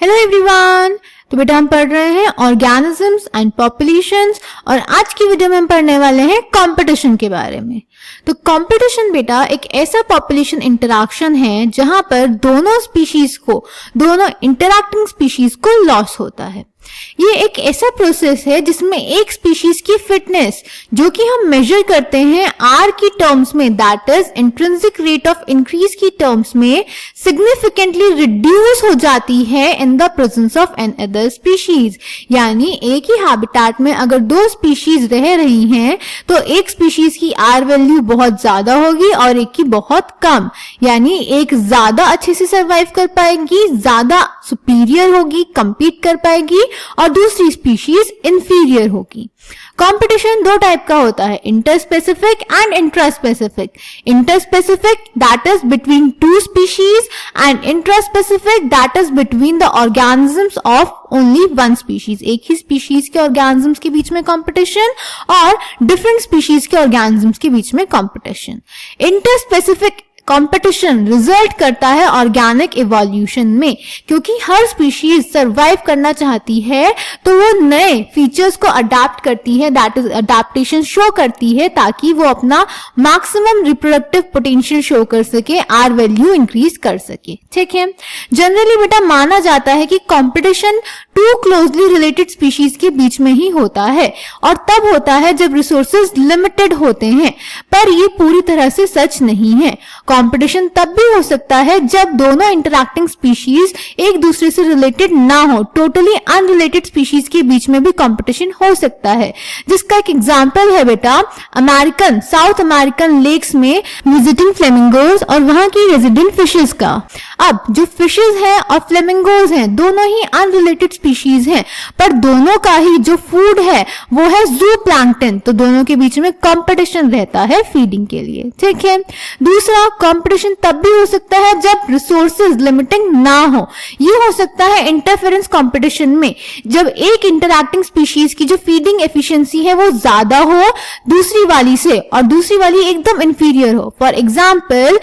Hello everyone. तो बेटा हम पढ़ रहे हैं ऑर्गेनिजम्स एंड पॉपुलेशंस और आज की वीडियो में हम पढ़ने वाले हैं कंपटीशन के बारे में। तो कंपटीशन बेटा एक ऐसा पॉपुलेशन इंटरैक्शन है जहां पर दोनों इंटरैक्टिंग स्पीशीज को लॉस होता है। ये एक ऐसा प्रोसेस है जिसमें एक स्पीशीज की फिटनेस जो कि हम मेजर करते हैं आर की टर्म्स में, that is intrinsic rate of increase की टर्म्स में, सिग्निफिकेंटली रिड्यूस हो जाती है in the presence of another species. यानी एक ही हैबिटेट में अगर दो स्पीशीज रह रही हैं तो एक स्पीशीज की आर वैल्यू बहुत ज्यादा होगी और एक की बहुत कम। यानी एक ज्यादा अच्छे से सर्वाइव कर पाएगी, ज्यादा सुपीरियर होगी, compete कर पाएगी, और दूसरी स्पीशीज इंफीरियर होगी। कंपटीशन दो टाइप का होता है, interspecific and intraspecific. Interspecific that is between two species and intraspecific that is between the organisms of only one species. एक ही स्पीशीज के ऑर्गेनिजम्स के बीच में कंपटीशन और डिफरेंट स्पीशीज के ऑर्गेनिजम्स के बीच में कंपटीशन। इंटरस्पेसिफिक कंपटीशन रिजल्ट करता है ऑर्गेनिक इवोल्यूशन में, क्योंकि हर स्पीशीज सरवाइव करना चाहती है तो वो नए फीचर्स को अडेप्ट करती है, दैट इज अडेप्टेशन शो करती है ताकि वो अपना मैक्सिमम रिप्रोडक्टिव पोटेंशियल शो कर सके, आर वैल्यू इंक्रीज कर सके। ठीक है, जनरली बेटा माना जाता है कि competition two closely related species के बीच में ही होता है और तब होता है जब रिसोर्सेज लिमिटेड होते हैं, पर ये पूरी तरह से सच नहीं है। कंपटीशन तब भी हो सकता है जब दोनों इंटरैक्टिंग स्पीशीज एक दूसरे से रिलेटेड ना हो, टोटली अनरिलेटेड स्पीशीज के बीच में भी कंपटीशन हो सकता है। जिसका एक एग्जांपल है बेटा साउथ अमेरिकन लेक्स में विजिटिंग फ्लेमिंगोज और वहां की रेजिडेंट फिशेज का। अब जो फिशेज हैं और फ्लेमिंगोज हैं दोनों ही अनरिलेटेड स्पीशीज हैं, पर दोनों का ही जो फूड है वो है ज़ूप्लैंक्टन, तो दोनों के बीच में कंपटीशन रहता है फीडिंग के लिए। ठीक है, दूसरा कंपटीशन तब भी हो सकता है जब रिसोर्सेज लिमिटिंग ना हो। ये हो सकता है इंटरफेरेंस कंपटीशन में, जब एक इंटरैक्टिंग स्पीशीज की जो फीडिंग एफिशिएंसी है वो ज्यादा हो दूसरी वाली से और दूसरी वाली एकदम इंफीरियर हो। फॉर एग्जांपल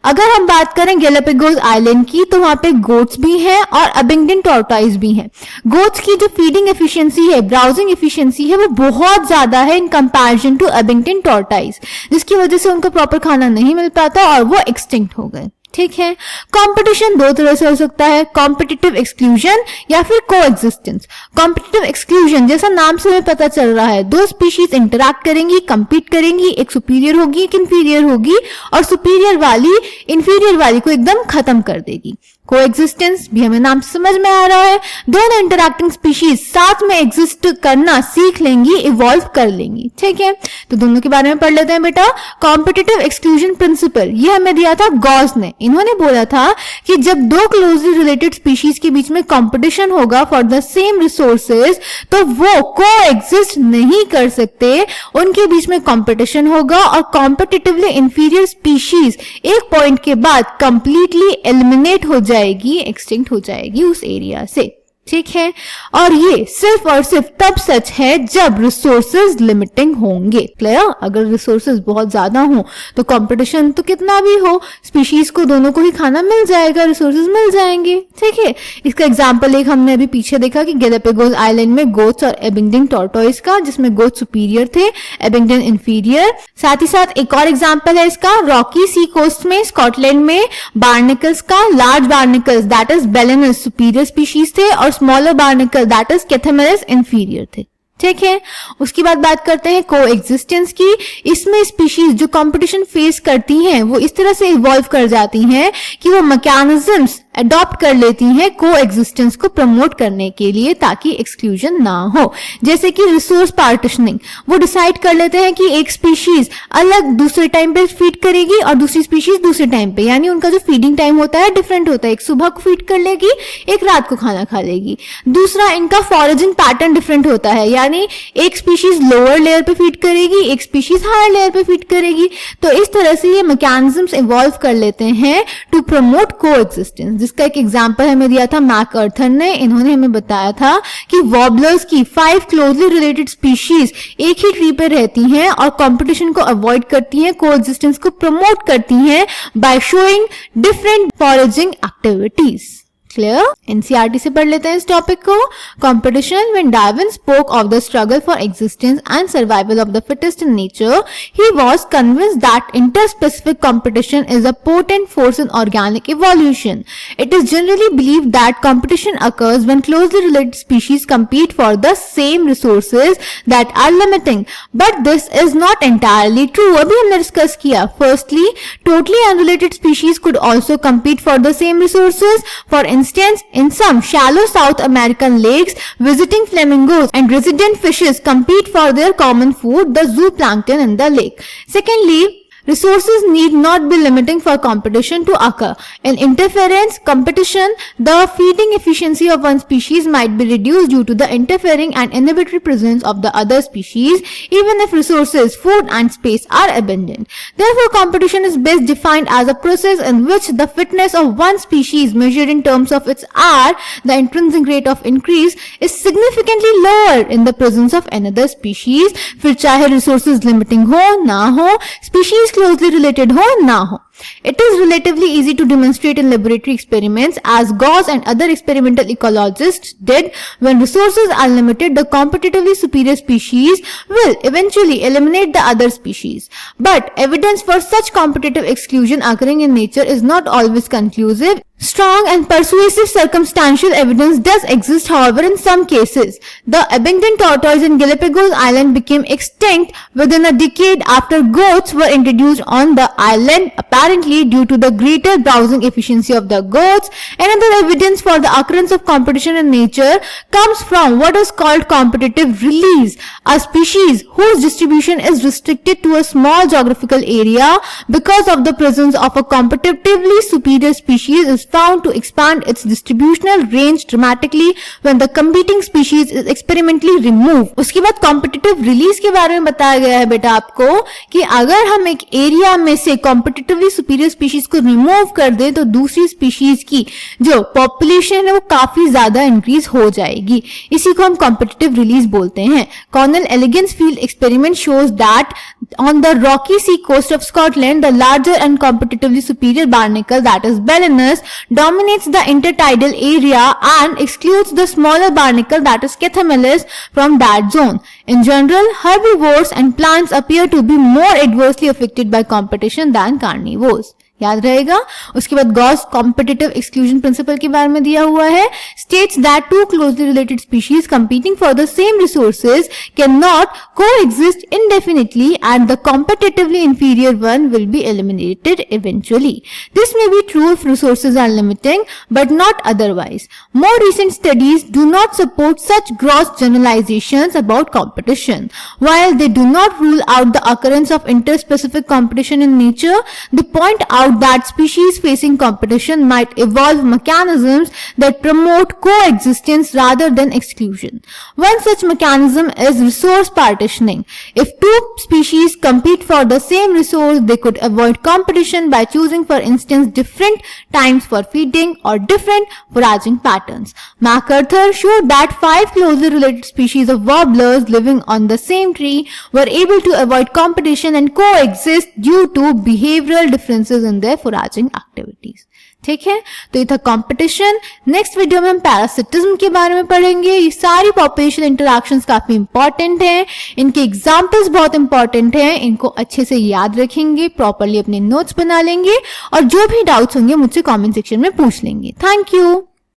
अगर हम बात करें गैलापागोस आइलैंड की तो वहां पे गोट्स भी हैं और अबिंगडन टॉर्टॉइस भी हैं। गोट्स की जो फीडिंग एफिशिएंसी है, ब्राउजिंग एफिशिएंसी है, वो बहुत ज्यादा है in comparison to Abingdon tortoise, जिसकी वजह से उनको प्रॉपर खाना नहीं मिल पाता और वो एक्सटिंक्ट हो गए। ठीक है, कंपटीशन दो तरह से हो सकता है, कॉम्पिटिटिव एक्सक्लूजन या फिर कोएग्जिस्टेंस। कॉम्पिटिटिव एक्सक्लूजन जैसा नाम से हमें पता चल रहा है, दो स्पीशीज इंटरैक्ट करेंगी, compete करेंगी, एक सुपीरियर होगी एक इंफीरियर होगी और सुपीरियर वाली इंफीरियर वाली को एकदम खत्म कर देगी। कोएग्जिस्टेंस भी हमें नाम से समझ में आ रहा है, दोनों इंटरैक्टिंग स्पीशीज साथ में एग्जिस्ट करना सीख लेंगी, इवॉल्व कर लेंगी। ठीक है, तो दोनों के बारे में पढ़ लेते हैं बेटा। कॉम्पिटिटिव एक्सक्लूजन प्रिंसिपल ये हमें दिया था गॉस ने। इन्होंने बोला था कि जब दो क्लोजली रिलेटेड स्पीशीज के बीच में कंपटीशन होगा फॉर द सेम रिसोर्सेज तो वो कोएग्जिस्ट नहीं कर सकते, उनके बीच में कंपटीशन होगा और कॉम्पिटिटिवली इंफीरियर स्पीशीज एक पॉइंट के बाद कंप्लीटली एलिमिनेट हो जाएगी, एक्सटिंक्ट हो जाएगी उस एरिया से। ठीक है, और ये सिर्फ और सिर्फ तब सच है जब रिसोर्सेज लिमिटिंग होंगे। क्लियर, अगर रिसोर्सेज बहुत ज्यादा हो तो कंपटीशन तो कितना भी हो, स्पीशीज को दोनों को ही खाना मिल जाएगा, रिसोर्सेज मिल जाएंगे। ठीक है, इसका एग्जांपल एक हमने अभी पीछे देखा कि गैलापागोस आइलैंड में गोट्स और अबिंगडन टॉर्टॉइस का, जिसमें गोट्स सुपीरियर थे, अबिंगडन इंफीरियर। साथ ही साथ एक और एग्जांपल है इसका रॉकी सी कोस्ट में स्कॉटलैंड में बार्निकल्स का। Large barnacles that is Balanus superior species थे और smaller barnacle that is Chthamalus inferior थे। ठीक है, उसकी बाद बात करते हैं कोएग्जिस्टेंस की। इसमें स्पीशीज जो कंपटीशन फेस करती हैं वो इस तरह से इवॉल्व कर जाती हैं कि वो मैकेनिज्म्स अडॉप्ट कर लेती हैं कोएग्जिस्टेंस को प्रमोट करने के लिए ताकि एक्सक्लूजन ना हो। जैसे कि रिसोर्स पार्टीशनिंग, वो डिसाइड कर लेते हैं कि एक स्पीशीज अलग दूसरे टाइम पे फीड करेगी और दूसरी स्पीशीज दूसरे टाइम पे, यानी उनका जो फीडिंग टाइम होता है डिफरेंट होता है, एक सुबह को फीड कर लेगी, एक रात को खाना खा लेगी। दूसरा, इनका फॉरेजिंग पैटर्न डिफरेंट होता है, यानी एक स्पीशीज लोअर लेयर पे फीड करेगी, एक स्पीशीज हायर लेयर पे फीड करेगी। तो इस तरह से ये मैकेनिज्म्स इवॉल्व कर लेते हैं टू प्रमोट कोएग्जिस्टेंस, जिसका एक एग्जांपल हमें दिया था मैकआर्थर ने। इन्होंने हमें बताया था कि वॉबलर्स की 5 क्लोजली रिलेटेड स्पीशीज एक ही ट्री पे रहती हैं और कंपटीशन को अवॉइड करती हैं, कोएग्जिस्टेंस को प्रमोट करती हैं by showing different foraging activities. Clear? NCERT से पढ़ लेते हैं इस टॉपिक को. Competition. When Darwin spoke of the struggle for existence and survival of the fittest in nature, he was convinced that interspecific competition is a potent force in organic evolution. It is generally believed that competition occurs when closely related species compete for the same resources that are limiting. But this is not entirely true. अभी हमने discuss किया. Firstly, totally unrelated species could also compete for the same resources. For instance, in some shallow South American lakes, visiting flamingos and resident fishes compete for their common food, the zooplankton in the lake. Secondly, resources need not be limiting for competition to occur. In interference competition, the feeding efficiency of one species might be reduced due to the interfering and inhibitory presence of the other species, even if resources, food and space are abundant. Therefore, competition is best defined as a process in which the fitness of one species measured in terms of its R, the intrinsic rate of increase, is significantly lower in the presence of another species. फिर चाहे resources limiting हो, ना हो, species closely related हो, ना हो. It is relatively easy to demonstrate in laboratory experiments, as Gauss and other experimental ecologists did. When resources are limited, the competitively superior species will eventually eliminate the other species. But evidence for such competitive exclusion occurring in nature is not always conclusive. Strong and persuasive circumstantial evidence does exist, however, in some cases. The abundant tortoise in Galapagos Island became extinct within a decade after goats were introduced on the island, apparently due to the greater browsing efficiency of the goats. Another evidence for the occurrence of competition in nature comes from what is called competitive release. A species whose distribution is restricted to a small geographical area because of the presence of a competitively superior species is found to expand its distributional range dramatically when the competing species is experimentally removed. उसके बाद competitive release के बारे में बताया गया है बेटा आपको कि अगर हम एक एरिया में से competitively superior species को remove कर दें तो दूसरी species की जो population है वो काफी ज्यादा increase हो जाएगी. इसी को हम competitive release बोलते हैं. Cornell Elegans field experiment shows that on the rocky sea coast of Scotland, the larger and competitively superior barnacle, that is Balanus, dominates the intertidal area and excludes the smaller barnacle, that is Cathameles, from that zone. In general, herbivores and plants appear to be more adversely affected by competition than carnivores. याद रहेगा. उसके बाद Gauss competitive exclusion principle के बारे में दिया हुआ है. States that two closely related species competing for the same resources cannot coexist indefinitely and the competitively inferior one will be eliminated eventually. This may be true if resources are limiting but not otherwise. More recent studies do not support such gross generalizations about competition. While they do not rule out the occurrence of interspecific competition in nature, they point out that species facing competition might evolve mechanisms that promote coexistence rather than exclusion. One such mechanism is resource partitioning. If two species compete for the same resource, they could avoid competition by choosing, for instance, different times for feeding or different foraging patterns. MacArthur showed that 5 closely related species of warblers living on the same tree were able to avoid competition and coexist due to behavioral differences in their foraging activities. ठीक है, तो ये था competition. Next video में हम parasitism के बारे में पढ़ेंगे. ये सारी पॉपुलेशन इंटरैक्शंस काफी इंपॉर्टेंट हैं. इनके एग्जांपल्स बहुत इंपॉर्टेंट हैं. इनको अच्छे से याद रखेंगे, प्रॉपरली अपने नोट्स बना लेंगे और जो भी डाउट्स होंगे मुझसे कमेंट सेक्शन में पूछ लेंगे. Thank you.